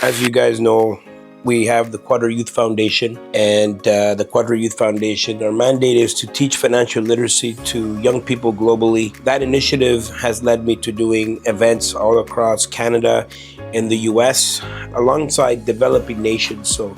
As you guys know, we have the Quadra Youth Foundation, and the Quadra Youth Foundation, our mandate is to teach financial literacy to young people globally. That initiative has led me to doing events all across Canada and the US alongside developing nations. So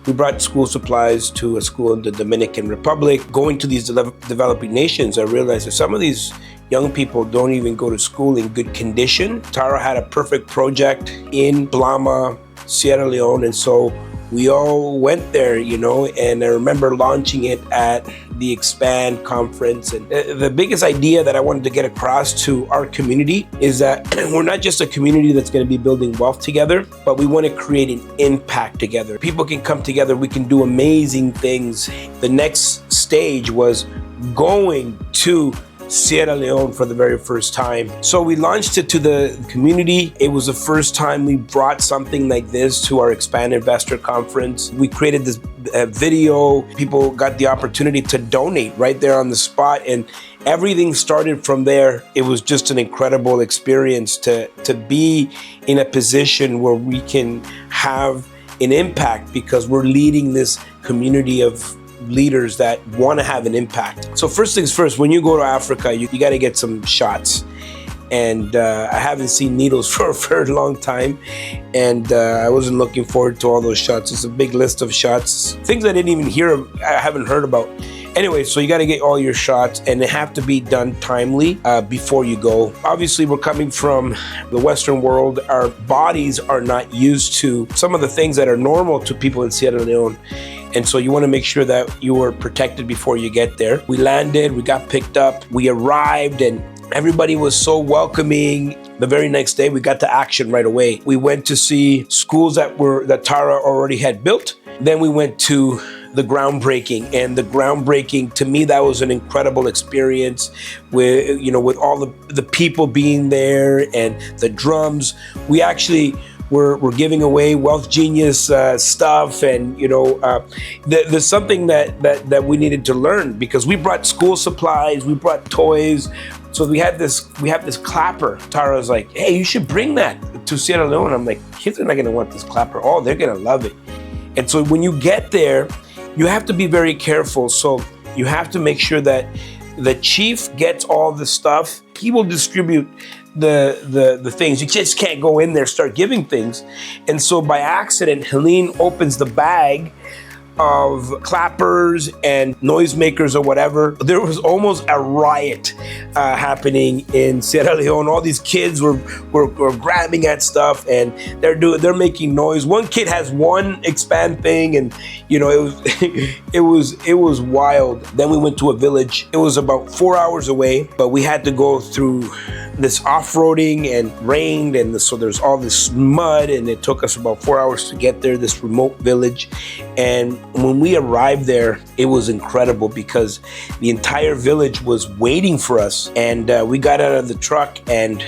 we brought school supplies to a school in the Dominican Republic. Going to these developing nations, I realized that some of these young people don't even go to school in good condition. Tara had a perfect project in Blama, Sierra Leone, and so we all went there, and I remember launching it at the Expand conference. And the biggest idea that I wanted to get across to our community is that we're not just a community that's going to be building wealth together, but we want to create an impact together. People can come together, we can do amazing things. The next stage was going to Sierra Leone for the very first time. So we launched it to the community. It was the first time we brought something like this to our Expand Investor Conference. We created this video. People got the opportunity to donate right there on the spot, and everything started from there. It was just an incredible experience to be in a position where we can have an impact because we're leading this community of leaders that want to have an impact. So first things first, when you go to Africa, you got to get some shots. And I haven't seen needles for a very long time. And I wasn't looking forward to all those shots. It's a big list of shots. Things I didn't even hear of, I haven't heard about. Anyway, so you got to get all your shots, and they have to be done timely before you go. Obviously, we're coming from the Western world. Our bodies are not used to some of the things that are normal to people in Sierra Leone. And so you want to make sure that you are protected before you get there. We landed, we got picked up, we arrived, and everybody was so welcoming. The very next day, we got to action right away. We went to see schools that Tara already had built. Then we went to the groundbreaking, and the groundbreaking, to me, that was an incredible experience with all the people being there and the drums. We actually we're giving away Wealth Genius stuff, and there's something that we needed to learn, because we brought school supplies, we brought toys. So we have this clapper. Tara's like, hey, you should bring that to Sierra Leone. I'm like, kids are not gonna want this clapper. Oh, they're gonna love it. And so when you get there, you have to be very careful. So you have to make sure that the chief gets all the stuff. He will distribute the things. You just can't go in there, start giving things. And so by accident, Helene opens the bag of clappers and noisemakers or whatever. There was almost a riot happening in Sierra Leone. All these kids were grabbing at stuff, and they're making noise. One kid has one Expand thing, and it was wild. Then we went to a village. It was about 4 hours away, but we had to go through this off-roading, and rained, and so there's all this mud, and it took us about 4 hours to get there, this remote village. And when we arrived there, it was incredible because the entire village was waiting for us. And we got out of the truck, and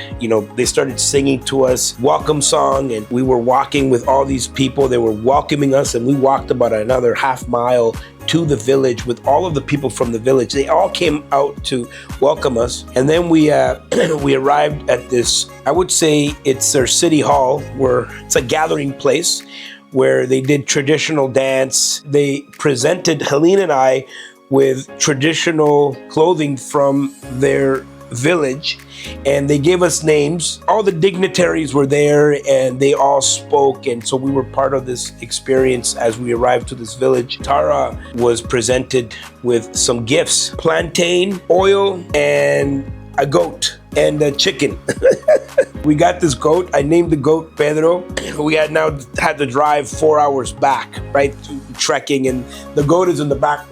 they started singing to us welcome song, and we were walking with all these people. They were welcoming us, and we walked about another half mile to the village with all of the people from the village. They all came out to welcome us. And then we we arrived at this, I would say it's their city hall, where it's a gathering place where they did traditional dance. They presented Helene and I with traditional clothing from their village, and they gave us names. All the dignitaries were there, and they all spoke, and so we were part of this experience as we arrived to this village. Tara was presented with some gifts: plantain, oil, and a goat, and a chicken. We got this goat. I named the goat Pedro. We had to drive 4 hours back, right, trekking, and the goat is in the back.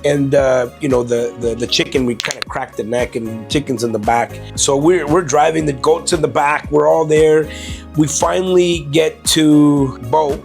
And the chicken, we kind of cracked the neck, and the chicken's in the back. So we're driving, the goat's in the back. We're all there. We finally get to Bo,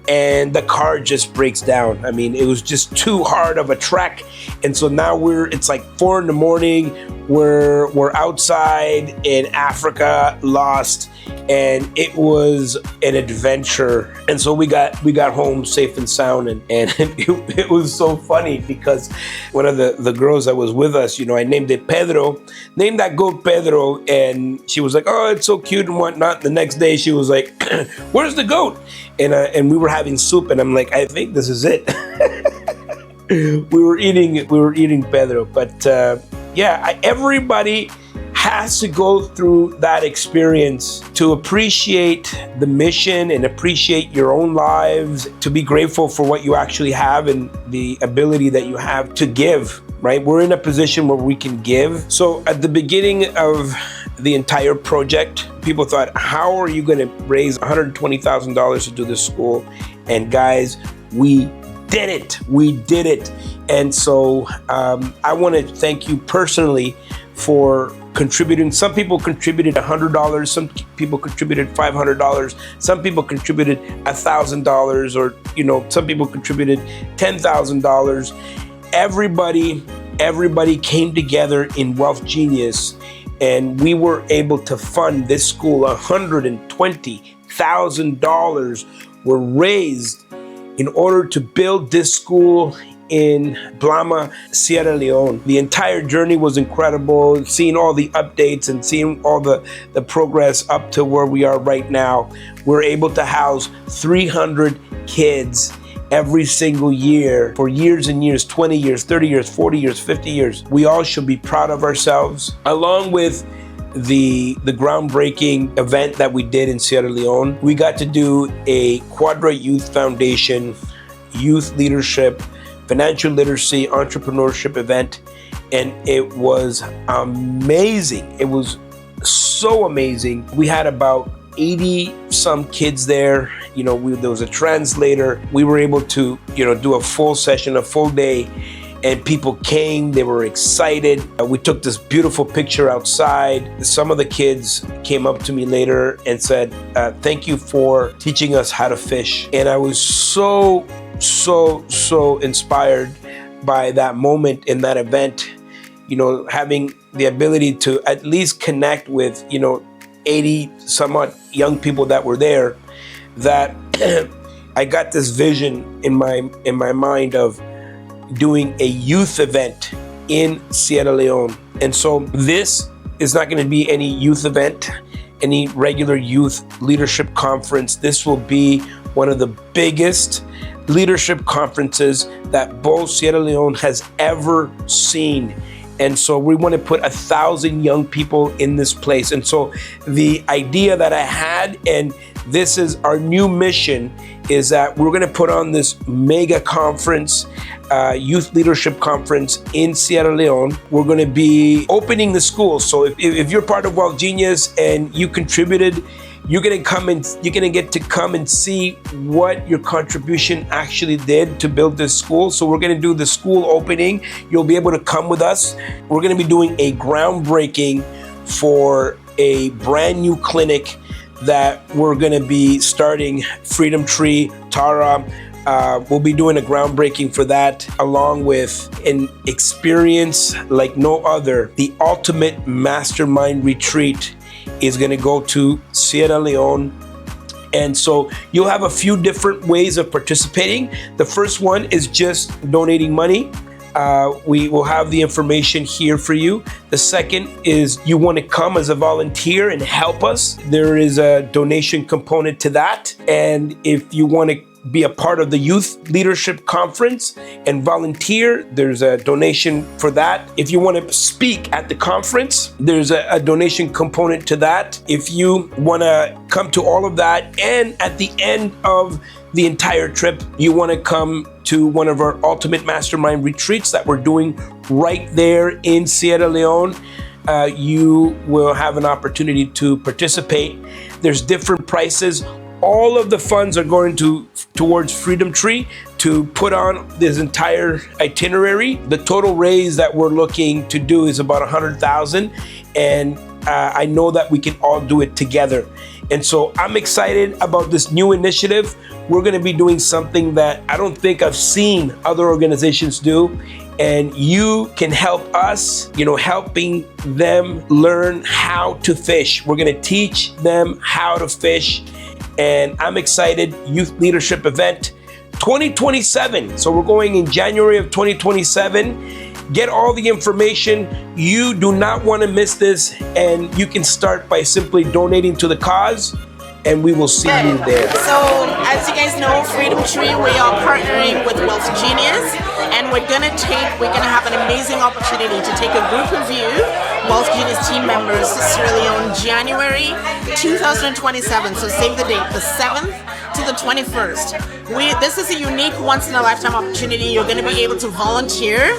and the car just breaks down. I mean, it was just too hard of a trek. And so now it's like 4 a.m. we're outside in Africa, lost, and it was an adventure. And so we got home safe and sound, and it was so funny because one of the girls that was with us, I named it Pedro, named that goat Pedro, and she was like, oh, it's so cute and whatnot. The next day she was like, where's the goat? And we were having soup, and I'm like, I think this is it. we were eating Pedro, but everybody has to go through that experience to appreciate the mission and appreciate your own lives, to be grateful for what you actually have and the ability that you have to give, right? We're in a position where we can give. So at the beginning of the entire project, people thought, how are you going to raise $120,000 to do this school? And guys, we did it. We did it. And so I want to thank you personally for contributing. Some people contributed $100, some people contributed $500, some people contributed $1,000, or some people contributed $10,000. Everybody came together in Wealth Genius, and we were able to fund this school. $120,000 were raised in order to build this school in Blama, Sierra Leone. The entire journey was incredible, seeing all the updates and seeing all the progress up to where we are right now. We're able to house 300 kids every single year for years and years, 20 years, 30 years, 40 years, 50 years. We all should be proud of ourselves. Along with the groundbreaking event that we did in Sierra Leone, we got to do a Quadra Youth Foundation, youth leadership, financial literacy, entrepreneurship event, and it was amazing. It was so amazing. We had about 80 some kids there. There was a translator. We were able to, do a full session, a full day, and people came. They were excited. We took this beautiful picture outside. Some of the kids came up to me later and said, thank you for teaching us how to fish. And I was so inspired by that moment in that event, having the ability to at least connect with, 80 somewhat young people that were there, that I got this vision in my mind of doing a youth event in Sierra Leone. And so this is not going to be any youth event, any regular youth leadership conference. This will be one of the biggest leadership conferences that both Sierra Leone has ever seen. And so we want to put 1,000 young people in this place. And so the idea that I had, and this is our new mission, is that we're going to put on this mega conference, youth leadership conference in Sierra Leone. We're going to be opening the school. So if you're part of Wealth Genius and you contributed, you're going to get to come and see what your contribution actually did to build this school. So we're going to do the school opening. You'll be able to come with us. We're going to be doing a groundbreaking for a brand new clinic that we're going to be starting, Freedom Tree, Tara. We'll be doing a groundbreaking for that, along with an experience like no other. The ultimate mastermind retreat is going to go to Sierra Leone. And so you'll have a few different ways of participating. The first one is just donating money. We will have the information here for you. The second is you want to come as a volunteer and help us. There is a donation component to that. And if you want to be a part of the youth leadership conference and volunteer, there's a donation for that. If you want to speak at the conference, there's a donation component to that. If you want to come to all of that, and at the end of the entire trip, you want to come to one of our ultimate mastermind retreats that we're doing right there in Sierra Leone, you will have an opportunity to participate. There's different prices. All of the funds are going towards Freedom Tree to put on this entire itinerary. The total raise that we're looking to do is about $100,000, and I know that we can all do it together. And so I'm excited about this new initiative. We're going to be doing something that I don't think I've seen other organizations do, and you can help us, helping them learn how to fish. We're gonna teach them how to fish, and I'm excited. Youth Leadership Event 2027. So we're going in January of 2027. Get all the information. You do not want to miss this, and you can start by simply donating to the cause, and we will see you there. So, as you guys know, Freedom Tree, we are partnering with Wealth Genius, and we're gonna have an amazing opportunity to take a group of you, Wealth Genius team members, to Sierra Leone, January 2027. So save the date, the 7th to the 21st. This is a unique once-in-a-lifetime opportunity. You're going to be able to volunteer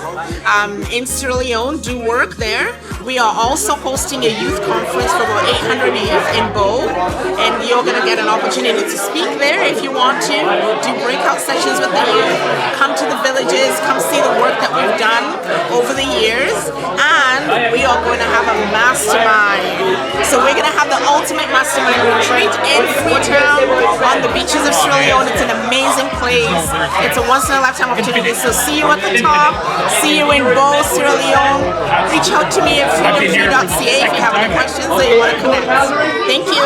in Sierra Leone, do work there. We are also hosting a youth conference for about 800 youth in Bow, and you're going to get an opportunity to speak there if you want to, do breakout sessions with the youth, come to the villages, come see the work that we've done over the years, and we are going to have a mastermind. So we're going to have the ultimate mastermind retreat in Freetown on the beaches of Sierra Leone. It's an amazing place. It's a once-in-a-lifetime opportunity. So see you at the top. See you in Bow, Sierra Leone. Reach out to me at freedomtree.ca if you have any questions that you want to connect. Thank you.